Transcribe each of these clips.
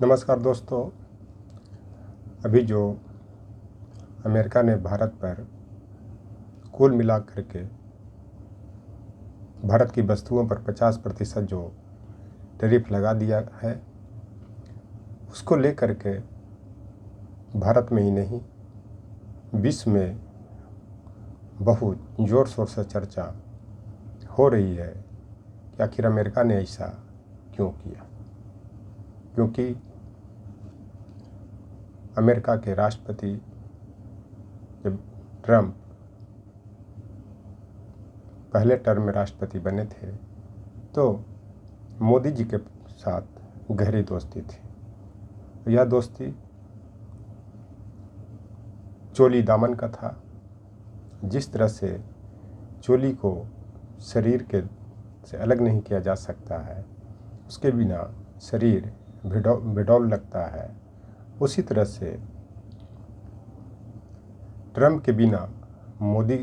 नमस्कार दोस्तों। अभी जो अमेरिका ने भारत पर कुल मिला करके भारत की वस्तुओं पर 50% जो टैरिफ लगा दिया है, उसको लेकर के भारत में ही नहीं विश्व में बहुत ज़ोर शोर से चर्चा हो रही है कि आखिर अमेरिका ने ऐसा क्यों किया। क्योंकि अमेरिका के राष्ट्रपति जब ट्रंप पहले टर्म में राष्ट्रपति बने थे तो मोदी जी के साथ गहरी दोस्ती थी। यह दोस्ती चोली दामन का था। जिस तरह से चोली को शरीर के से अलग नहीं किया जा सकता है, उसके बिना शरीर बेडौल लगता है, उसी तरह से ट्रंप के बिना मोदी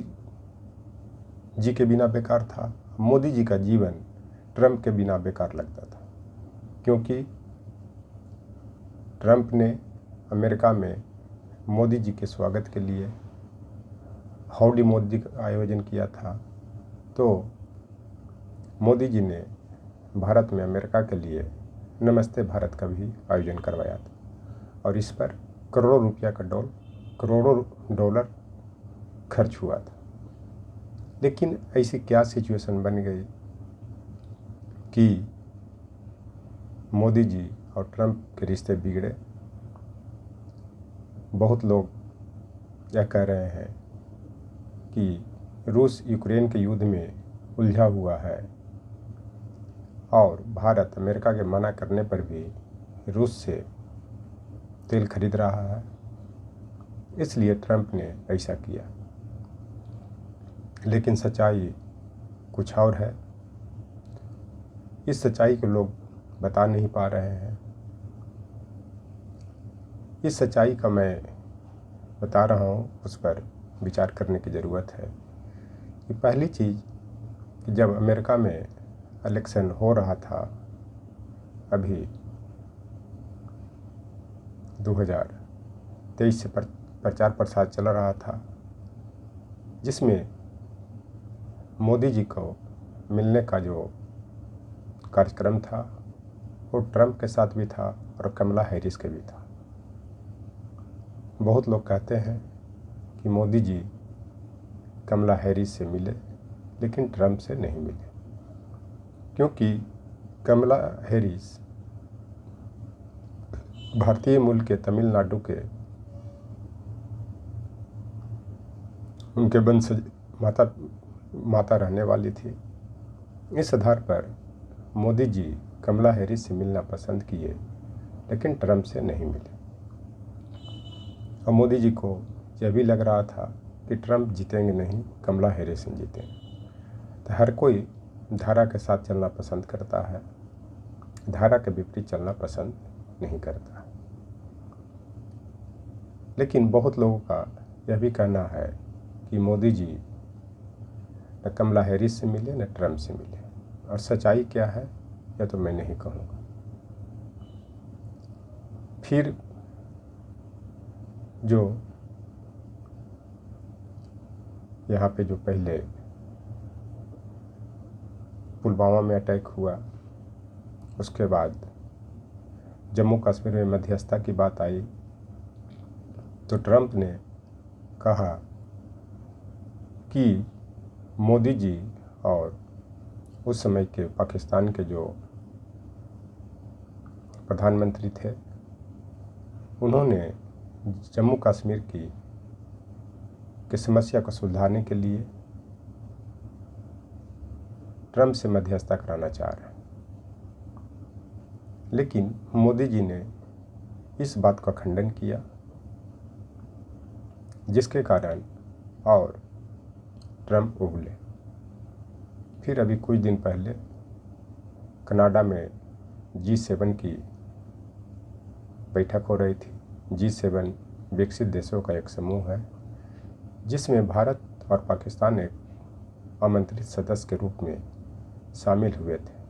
जी के बिना बेकार था। मोदी जी का जीवन ट्रंप के बिना बेकार लगता था, क्योंकि ट्रंप ने अमेरिका में मोदी जी के स्वागत के लिए हाउडी मोदी का आयोजन किया था। तो मोदी जी ने भारत में अमेरिका के लिए नमस्ते भारत का भी आयोजन करवाया था और इस पर करोड़ों डॉलर खर्च हुआ था। लेकिन ऐसी क्या सिचुएशन बन गई कि मोदी जी और ट्रंप के रिश्ते बिगड़े। बहुत लोग यह कह रहे हैं कि रूस यूक्रेन के युद्ध में उलझा हुआ है और भारत अमेरिका के मना करने पर भी रूस से तेल खरीद रहा है, इसलिए ट्रंप ने ऐसा किया। लेकिन सच्चाई कुछ और है। इस सच्चाई को लोग बता नहीं पा रहे हैं। इस सच्चाई का मैं बता रहा हूँ, उस पर विचार करने की ज़रूरत है। कि पहली चीज़ कि जब अमेरिका में इलेक्शन हो रहा था, अभी 2023 से प्रचार प्रसार चल रहा था, जिसमें मोदी जी को मिलने का जो कार्यक्रम था वो ट्रंप के साथ भी था और कमला हैरिस के भी था। बहुत लोग कहते हैं कि मोदी जी कमला हैरिस से मिले लेकिन ट्रंप से नहीं मिले, क्योंकि कमला हैरिस भारतीय मूल के तमिलनाडु के उनके वंशज माता रहने वाली थी। इस आधार पर मोदी जी कमला हैरिस से मिलना पसंद किए लेकिन ट्रंप से नहीं मिले। और मोदी जी को यह भी लग रहा था कि ट्रंप जीतेंगे नहीं, कमला हैरिस जीतेंगे। तो हर कोई धारा के साथ चलना पसंद करता है, धारा के विपरीत चलना पसंद नहीं करता। लेकिन बहुत लोगों का यह भी कहना है कि मोदी जी न कमला हैरिस से मिले न ट्रंप से मिले। और सच्चाई क्या है यह तो मैं नहीं कहूँगा। फिर जो यहाँ पे जो पहले पुलवामा में अटैक हुआ, उसके बाद जम्मू कश्मीर में मध्यस्थता की बात आई, तो ट्रंप ने कहा कि मोदी जी और उस समय के पाकिस्तान के जो प्रधानमंत्री थे, उन्होंने जम्मू कश्मीर की समस्या को सुलझाने के लिए ट्रंप से मध्यस्थता कराना चाह रहे हैं। लेकिन मोदी जी ने इस बात का खंडन किया, जिसके कारण और ट्रंप उगले। फिर अभी कुछ दिन पहले कनाडा में G7 की बैठक हो रही थी। G7 विकसित देशों का एक समूह है, जिसमें भारत और पाकिस्तान एक आमंत्रित सदस्य के रूप में शामिल हुए थे।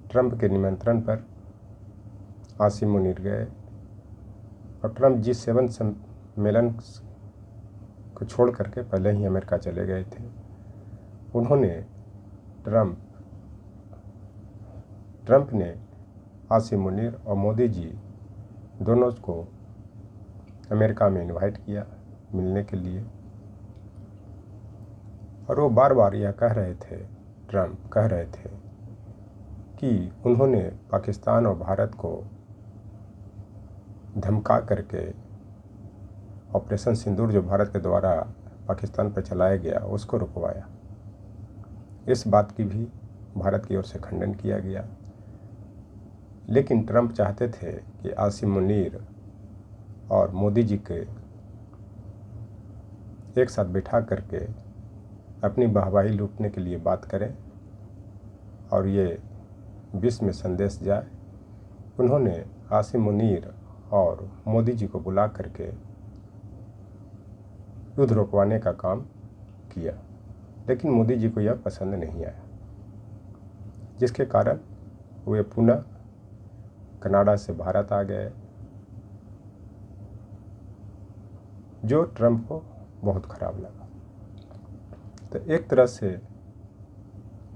ट्रंप के निमंत्रण पर आसिम मुनीर गए और ट्रंप G7 सम्मेलन को छोड़ करके पहले ही अमेरिका चले गए थे। उन्होंने ट्रंप ने आसिम मुनीर और मोदी जी दोनों को अमेरिका में इनवाइट किया मिलने के लिए, और वो बार बार यह ट्रंप कह रहे थे कि उन्होंने पाकिस्तान और भारत को धमका करके ऑपरेशन सिंदूर जो भारत के द्वारा पाकिस्तान पर चलाया गया उसको रुकवाया। इस बात की भी भारत की ओर से खंडन किया गया, लेकिन ट्रंप चाहते थे कि आसिम मुनीर और मोदी जी के एक साथ बिठा करके अपनी वाहवाही लूटने के लिए बात करें और ये विश्व में संदेश जाए। उन्होंने आसिम मुनीर और मोदी जी को बुला करके युद्ध रोकवाने का काम किया, लेकिन मोदी जी को यह पसंद नहीं आया, जिसके कारण वे पुनः कनाडा से भारत आ गए, जो ट्रंप को बहुत खराब लगा। तो एक तरह से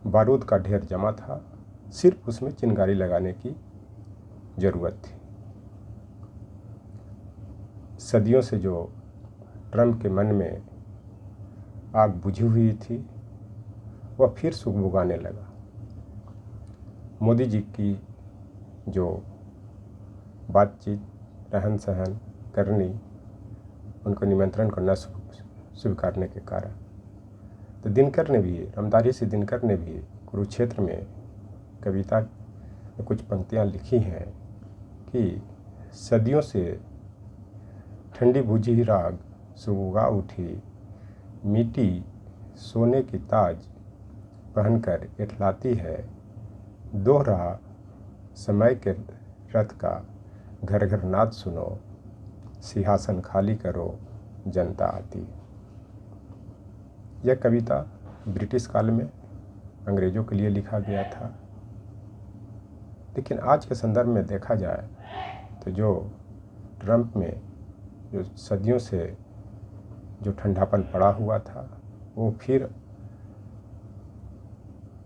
बारूद का ढेर जमा था, सिर्फ उसमें चिंगारी लगाने की जरूरत थी। सदियों से जो ट्रंप के मन में आग बुझी हुई थी वह फिर सुगबुगाने लगा। मोदी जी की जो बातचीत, रहन सहन करनी, उनको निमंत्रण को न स्वीकारने के कारण, तो दिनकर ने भी, रामधारी सिंह दिनकर ने भी कुरुक्षेत्र में कविता में कुछ पंक्तियाँ लिखी हैं कि सदियों से ठंडी बुझी राग सुगुगा उठी, मिट्टी सोने की ताज पहनकर इठलाती है, दोहरा समय के रथ का घर घर नाद सुनो, सिंहासन खाली करो जनता आती। यह कविता ब्रिटिश काल में अंग्रेजों के लिए लिखा गया था, लेकिन आज के संदर्भ में देखा जाए तो जो ट्रंप में जो सदियों से जो ठंडापन पड़ा हुआ था वो फिर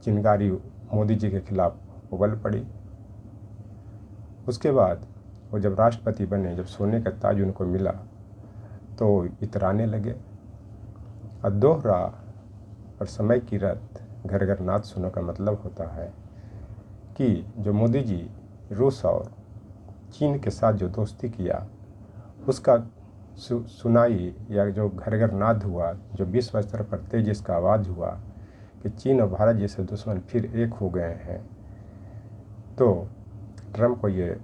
चिंगारी मोदी जी के खिलाफ उबल पड़ी। उसके बाद वो जब राष्ट्रपति बने, जब सोने का ताज उनको मिला तो इतराने लगे। और दोहरा और समय की रत घर घर नाद सुनो का मतलब होता है कि जो मोदी जी रूस और चीन के साथ जो दोस्ती किया उसका सुनाई या जो घर घर नाद हुआ, जो विश्व स्तर पर तेज इसका आवाज़ हुआ कि चीन और भारत जैसे दुश्मन फिर एक हो गए हैं, तो ट्रंप को ये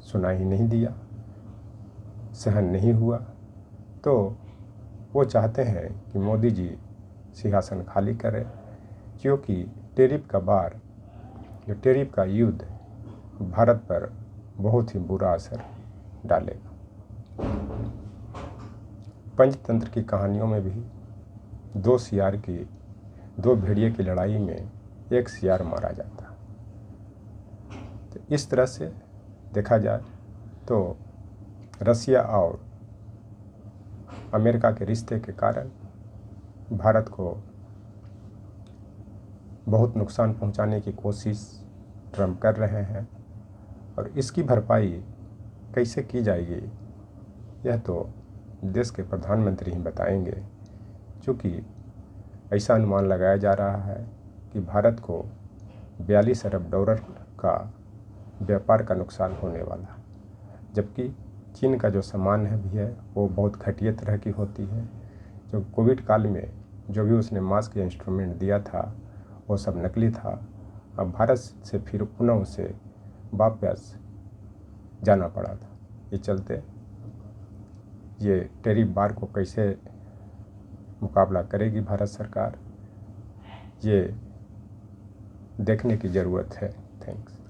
सुनाई नहीं दिया, सहन नहीं हुआ। तो वो चाहते हैं कि मोदी जी सिंहासन खाली करें, क्योंकि टेरिफ का बार, जो टेरिफ का युद्ध भारत पर बहुत ही बुरा असर डालेगा। पंचतंत्र की कहानियों में भी दो भेड़िए की लड़ाई में एक सियार मारा जाता। तो इस तरह से देखा जाए तो रसिया और अमेरिका के रिश्ते के कारण भारत को बहुत नुकसान पहुंचाने की कोशिश ट्रंप कर रहे हैं, और इसकी भरपाई कैसे की जाएगी यह तो देश के प्रधानमंत्री ही बताएंगे, क्योंकि ऐसा अनुमान लगाया जा रहा है कि भारत को 42 अरब डॉलर का व्यापार का नुकसान होने वाला, जबकि चीन का जो सामान है वो बहुत घटिया तरह की होती है। जो कोविड काल में जो भी उसने मास्क या इंस्ट्रूमेंट दिया था वो सब नकली था। अब भारत से फिर पुनः उसे वापस जाना पड़ा था। ये चलते ये टेरिफ बार को कैसे मुकाबला करेगी भारत सरकार, ये देखने की ज़रूरत है। थैंक्स।